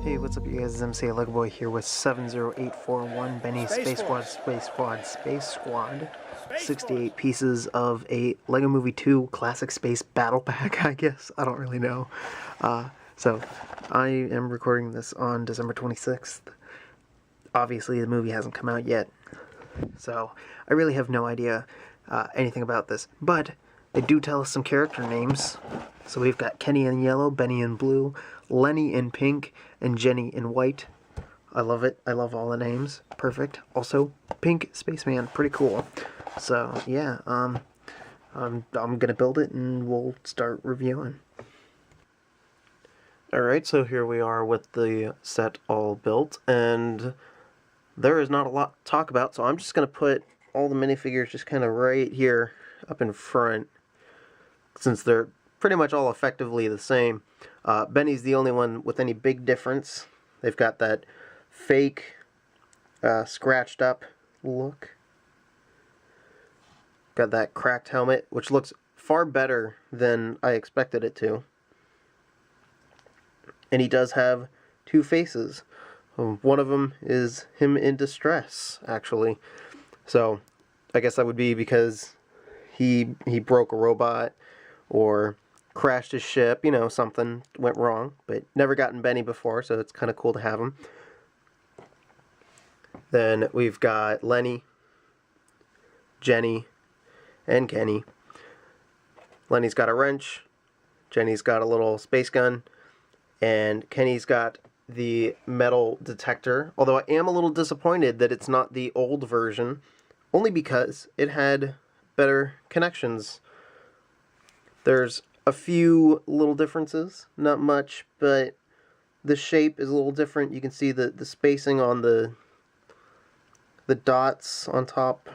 Hey, what's up you guys, it's MCLegoboy here with 70841 Benny Space Squad, 68 pieces of a LEGO Movie 2 Classic Space Battle Pack, I guess. I don't really know. So, I am recording this on December 26th. Obviously, the movie hasn't come out yet, so I really have no idea anything about this. But they do tell us some character names. So we've got Kenny in yellow, Benny in blue, Lenny in pink, and Jenny in white. I love it. I love all the names. Perfect. Also, Pink Spaceman. Pretty cool. So, yeah, I'm gonna build it and we'll start reviewing. Alright, so here we are with the set all built, and there is not a lot to talk about, so I'm just gonna put all the minifigures just kind of right here up in front, since they're pretty much all effectively the same. Benny's the only one with any big difference. They've got that fake, scratched up look. Got that cracked helmet, which looks far better than I expected it to. And he does have two faces. One of them is him in distress, actually. So, I guess that would be because he broke a robot, or crashed his ship, you know, something went wrong, but never gotten Benny before, so it's kind of cool to have him. Then we've got Lenny, Jenny, and Kenny. Lenny's got a wrench, Jenny's got a little space gun, and Kenny's got the metal detector, although I am a little disappointed that it's not the old version, only because it had better connections. There's a few little differences, not much, but the shape is a little different. You can see the spacing on the dots on top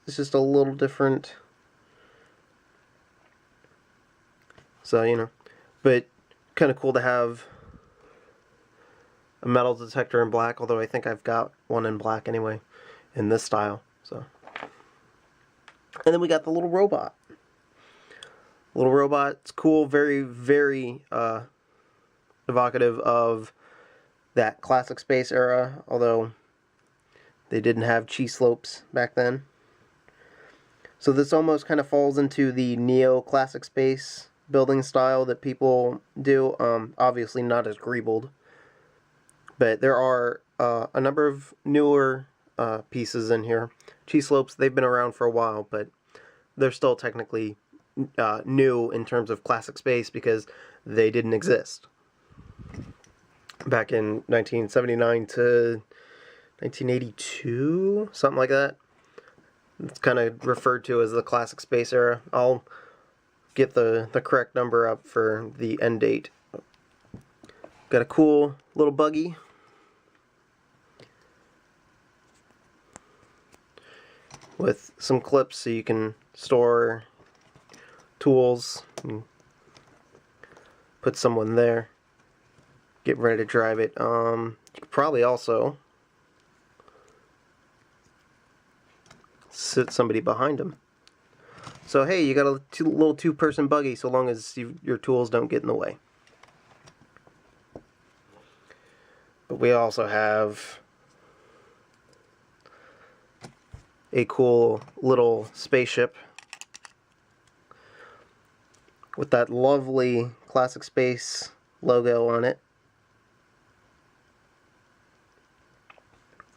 is just a little different. So, you know, but kind of cool to have a metal detector in black, although I think I've got one in black anyway, in this style. So, and then we got the little robot. Little robot, it's cool, very, very evocative of that classic space era, although they didn't have cheese slopes back then. So this almost kind of falls into the neo-classic space building style that people do, obviously not as greebled. But there are a number of newer pieces in here. Cheese slopes, they've been around for a while, but they're still technically new in terms of classic space because they didn't exist back in 1979 to 1982, something like that. It's kind of referred to as the classic space era. I'll get the correct number up for the end date. Got a cool little buggy. With some clips so you can store tools and put someone there. Get ready to drive it. You could probably also sit somebody behind him. So hey, you got a little two-person buggy, so long as your tools don't get in the way. But we also have a cool little spaceship with that lovely classic space logo on it.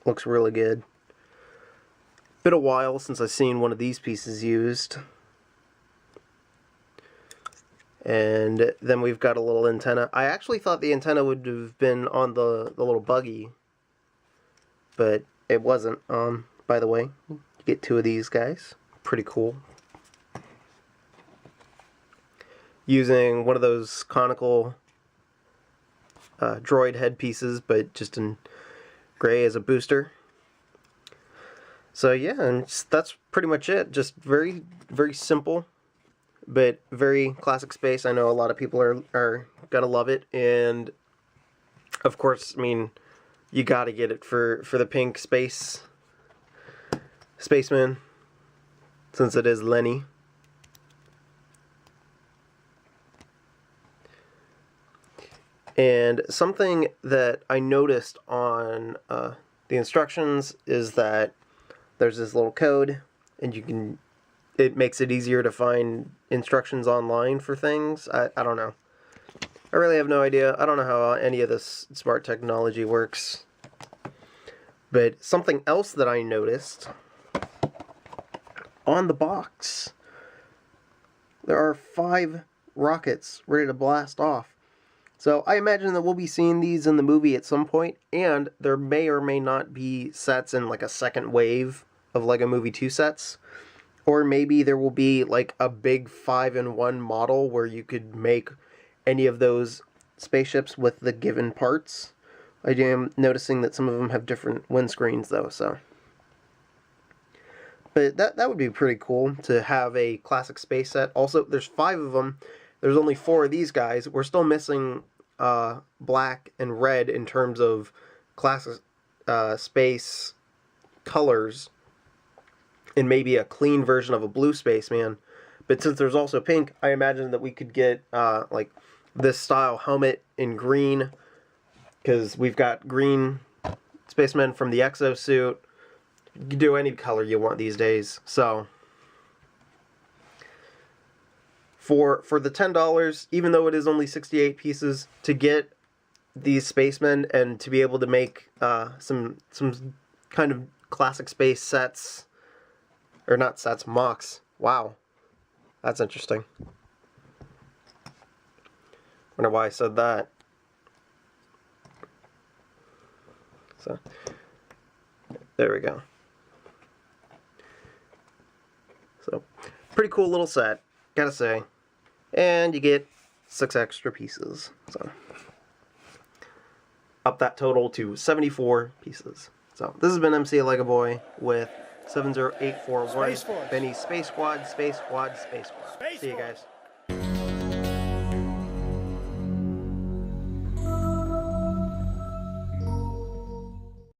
Looks really good. Been a while since I've seen one of these pieces used. And then we've got a little antenna. I actually thought the antenna would have been on the little buggy, but it wasn't. By the way, you get two of these guys. Pretty cool. Using one of those conical droid head pieces, but just in gray as a booster. So yeah, and that's pretty much it. Just very, very simple, but very classic space. I know a lot of people are gonna love it, and of course, I mean, you gotta get it for the pink spaceman, since it is Lenny. And something that I noticed on the instructions is that there's this little code, and it makes it easier to find instructions online for things. I don't know. I really have no idea. I don't know how any of this smart technology works. But something else that I noticed on the box, there are 5 rockets ready to blast off. So I imagine that we'll be seeing these in the movie at some point, and there may or may not be sets in like a second wave of LEGO Movie 2 sets. Or maybe there will be like a big 5-in-1 model where you could make any of those spaceships with the given parts. I am noticing that some of them have different windscreens though, so. But that would be pretty cool to have a classic space set. Also, there's 5 of them. There's only 4 of these guys. We're still missing black and red in terms of classic space colors, and maybe a clean version of a blue spaceman. But since there's also pink, I imagine that we could get like this style helmet in green, because we've got green spacemen from the exosuit. You can do any color you want these days. So for the $10, even though it is only 68 pieces, to get these spacemen and to be able to make some kind of classic space sets, or not sets, mocks. Wow, that's interesting. Wonder why I said that. So there we go. So pretty cool little set, gotta say. And you get 6 extra pieces. So up that total to 74 pieces. So this has been MCLegoboy with 70841 Benny Space Squad, Space Squad, Space Squad. See you guys.